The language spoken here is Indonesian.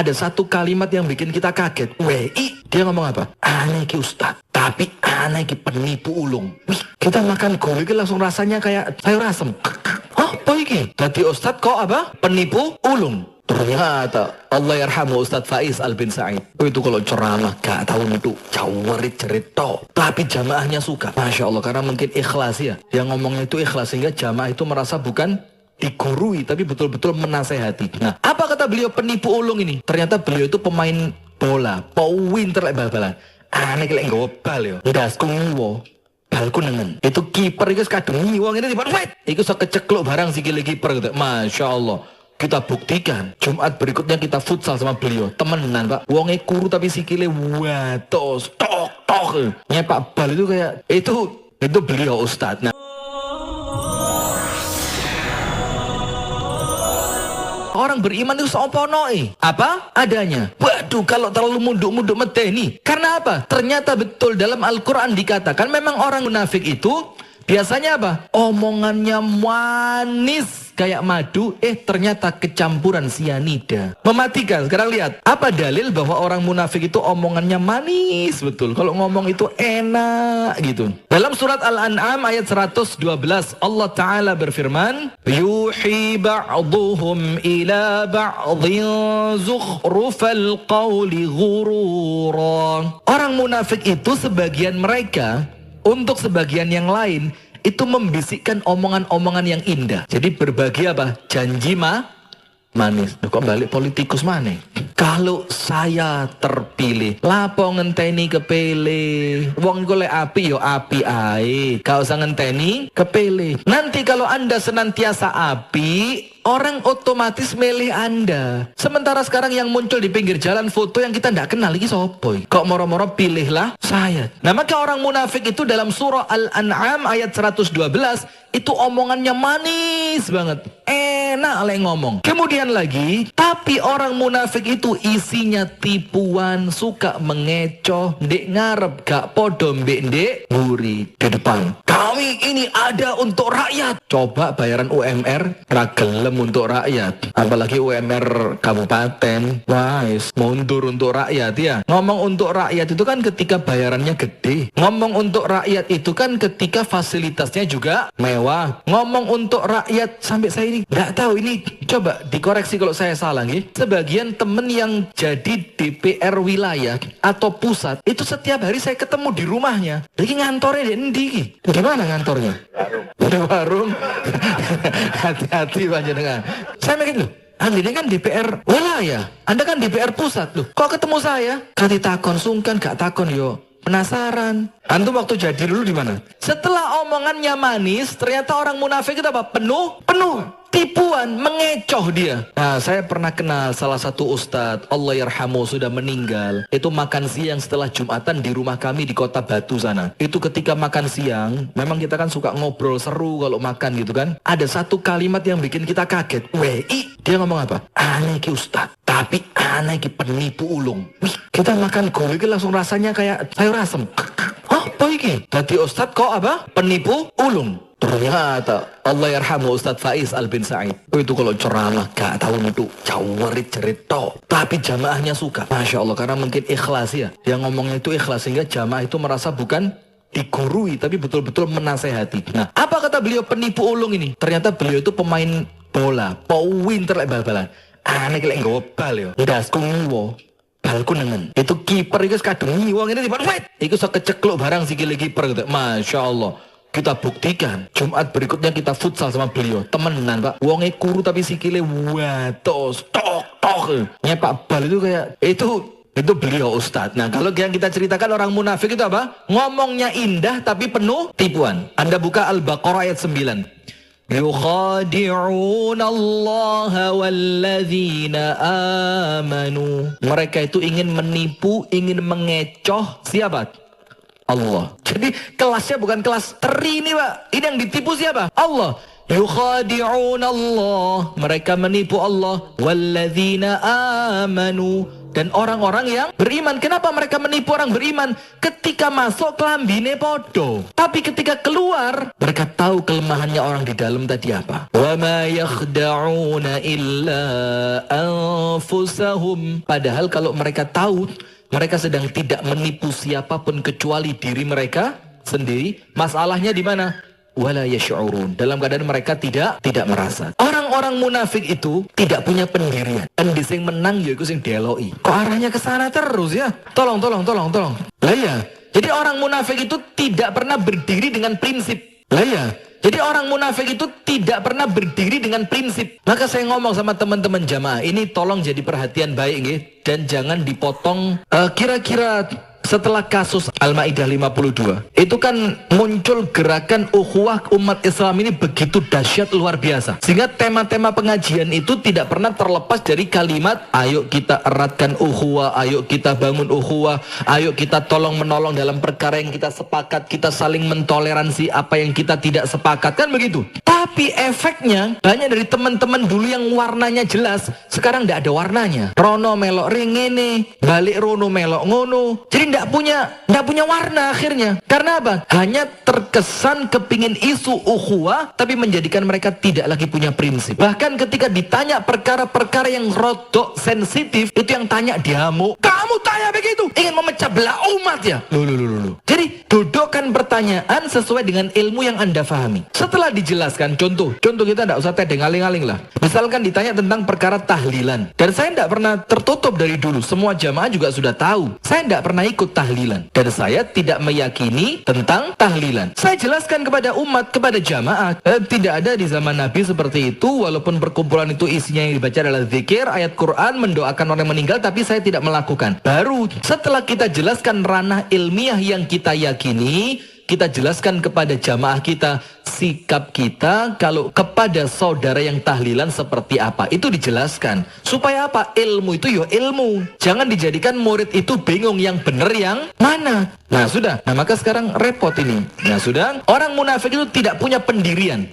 ada satu kalimat yang bikin kita kaget. WI, dia ngomong apa? Aneh ki ustad, tapi aneh ki penipu ulung. Wih, kita makan gol iki langsung rasanya kayak sayur asem. Apa iki? Tadi ustad kok apa? Penipu ulung. Ternyata Allah yarhamu Ustadz Faiz Al bin Said itu kalau ceramah gak tahu itu jawarit-jerit toh, tapi jamaahnya suka. Masya Allah, karena mungkin ikhlas ya. Yang ngomongnya itu ikhlas sehingga jamaah itu merasa bukan digurui tapi betul-betul menasehati. Nah, apa kata beliau penipu ulung ini? Ternyata beliau itu pemain bola, winter lek bal-balan. Aneh lek nggawa bal yo. Ndasku ngiwo. Balku nengen. Itu kiper iku kadung ngiwo ngene tiba wet. Iku iso kecekluk barang sikile kiper gitu. Masya Allah. Kita buktikan Jumat berikutnya kita futsal sama beliau. Temenan pak. Wonge kuru tapi sikile watos tok. Nyepak bal itu kayak itu beliau Ustadz. Nah, orang beriman itu seoponoi. Apa? Adanya. Waduh, kalau terlalu munduk-munduk medeni. Karena apa? Ternyata betul dalam Al-Quran dikatakan memang orang munafik itu biasanya apa? Omongannya manis kayak madu, ternyata kecampuran sianida. Mematikan. Sekarang lihat, apa dalil bahwa orang munafik itu omongannya manis betul. Kalau ngomong itu enak gitu. Dalam surat Al-An'am ayat 112, Allah Ta'ala berfirman, yuhi ba'duhum ila ba'dhin zukhrufal qawli ghurura. Orang munafik itu sebagian mereka untuk sebagian yang lain itu membisikkan omongan-omongan yang indah. Jadi berbagi apa? Janji manis. Loh, kok balik politikus mana? Kalau saya terpilih, lapo ngenteni kepilih. Wong golek api yo api ae. Kau usah ngenteni kepilih. Nanti kalau Anda senantiasa api, orang otomatis milih Anda. Sementara sekarang yang muncul di pinggir jalan foto yang kita tidak kenal lagi sopoy. Kok moro-moro pilihlah saya. Nah, maka orang munafik itu dalam surah Al-An'am ayat 112 itu omongannya manis banget. Enak le ngomong. Kemudian lagi, tapi orang munafik itu isinya tipuan, suka mengecoh, ndek ngarep gak podo mbek ndek nguri di depan. Kami ini ada untuk rakyat. Coba bayaran UMR ragelem untuk rakyat. Apalagi UMR kabupaten. Wais, mundur untuk rakyat ya. Ngomong untuk rakyat itu kan ketika bayarannya gede. Ngomong untuk rakyat itu kan ketika fasilitasnya juga mewah. Ngomong untuk rakyat sampai saya ini nggak tahu, ini coba dikoreksi kalau saya salah nih. Sebagian temen yang jadi DPR wilayah atau pusat itu setiap hari saya ketemu di rumahnya. Lagi ngantornya di endi? Di mana ngantornya? Warung. Hati-hati panjenengan. Saya mikir loh, Anda ini kan DPR wilayah, Anda kan DPR pusat loh. Kok ketemu saya? Kati takon sungkan gak takon yo. Penasaran. Antum waktu jadi dulu di mana? Setelah omongannya manis, ternyata orang munafik itu apa? Penuh tipuan, mengecoh dia. Nah, saya pernah kenal salah satu ustadz, Allah yarhamu, sudah meninggal. Itu makan siang setelah Jumatan di rumah kami di Kota Batu sana. Itu ketika makan siang, memang kita kan suka ngobrol seru kalau makan gitu kan. Ada satu kalimat yang bikin kita kaget. WI, dia ngomong apa? Aneh ki ustadz, tapi aneh ki penipu ulung. Wih, kita makan gol iki langsung rasanya kayak sayur asem. Apa iki? Tadi ustadz kok apa? Penipu ulung. Ternyata Allah yarhamu Ustadz Faiz Al bin Said itu kalau ceramah gak tahu itu jawarit-jerit toh, tapi jamaahnya suka. Masya Allah, karena mungkin ikhlas ya. Yang ngomongnya itu ikhlas sehingga jamaah itu merasa bukan digurui tapi betul-betul menasehati. Nah, apa kata beliau penipu ulung ini? Ternyata beliau itu pemain bola, winter lek bal-balan. Aneh lek nggawa bal yo. Ndasku ngiwo. Balku nengen. Itu kiper iku kadung ngiwo ngene tiba wet. Iku iso kecekluk barang sikile kiper gitu. Masya Allah. Kita buktikan Jumat berikutnya kita futsal sama beliau. Temenan pak. Wonge kuru tapi sikile watos tok. Nyepak bal itu kayak itu beliau Ustadz. Nah, kalau yang kita ceritakan orang munafik itu apa? Ngomongnya indah tapi penuh tipuan. Anda buka Al-Baqarah ayat 9. Yukhadi'una Allah walladzina amanu. Mereka itu ingin menipu, ingin mengecoh siapa? Allah. Jadi kelasnya bukan kelas teri ini pak. Ini yang ditipu siapa? Allah. Yukhadi'un Allah. Mereka menipu Allah. Walladzina amanu. dan orang-orang yang beriman. Kenapa mereka menipu orang beriman? Ketika masuk kelambine podo, tapi ketika keluar mereka tahu kelemahannya orang di dalam tadi apa. Wa ma yakhda'una illa anfusahum. Padahal kalau mereka tahu mereka sedang tidak menipu siapapun kecuali diri mereka sendiri. Masalahnya di mana? Wala yash'urun. Dalam keadaan mereka tidak merasa. Orang-orang munafik itu tidak punya pendirian. Endi sing menang yaiku sing dieloi. Kok arahnya ke sana terus ya? Tolong. Lah ya. Jadi orang munafik itu tidak pernah berdiri dengan prinsip. Lah ya. Jadi orang munafik itu tidak pernah berdiri dengan prinsip. Maka saya ngomong sama teman-teman jamaah, ini tolong jadi perhatian baik nggih, dan jangan dipotong. Kira-kira setelah kasus Al-Maidah 52, itu kan muncul gerakan ukhuwah umat Islam ini begitu dahsyat luar biasa. Sehingga tema-tema pengajian itu tidak pernah terlepas dari kalimat, ayo kita eratkan ukhuwah, ayo kita bangun ukhuwah, ayo kita tolong menolong dalam perkara yang kita sepakat, kita saling mentoleransi apa yang kita tidak sepakat, kan begitu. Tapi efeknya banyak dari teman-teman dulu yang warnanya jelas, sekarang tidak ada warnanya. Rono melok ringene, balik rono melok ngono. Jadi tidak punya warna akhirnya. Karena apa? Hanya terkesan kepingin isu ukhuwah, tapi menjadikan mereka tidak lagi punya prinsip. Bahkan ketika ditanya perkara-perkara yang rodok sensitif, itu yang tanya diamuk. Kamu tanya begitu? Ingin memecah belah umat ya? Loh. Jadi dudukkan pertanyaan sesuai dengan ilmu yang Anda fahami. Setelah dijelaskan, contoh kita tidak usah tedeng aling-aling lah. Misalkan ditanya tentang perkara tahlilan, dan saya tidak pernah tertutup dari dulu. Semua jamaah juga sudah tahu. Saya tidak pernah ikut tahlilan, dan saya tidak meyakini tentang tahlilan. Saya jelaskan kepada umat, kepada jamaah, tidak ada di zaman Nabi seperti itu. Walaupun perkumpulan itu isinya yang dibaca adalah zikir, ayat Quran, mendoakan orang yang meninggal, tapi saya tidak melakukan. Baru setelah kita jelaskan ranah ilmiah yang kita yakini, kita jelaskan kepada jamaah kita sikap kita kalau kepada saudara yang tahlilan seperti apa. Itu dijelaskan. Supaya apa? Ilmu itu ya ilmu. Jangan dijadikan murid itu bingung yang benar yang mana. Nah sudah. Nah maka sekarang repot ini. Nah sudah. Orang munafik itu tidak punya pendirian.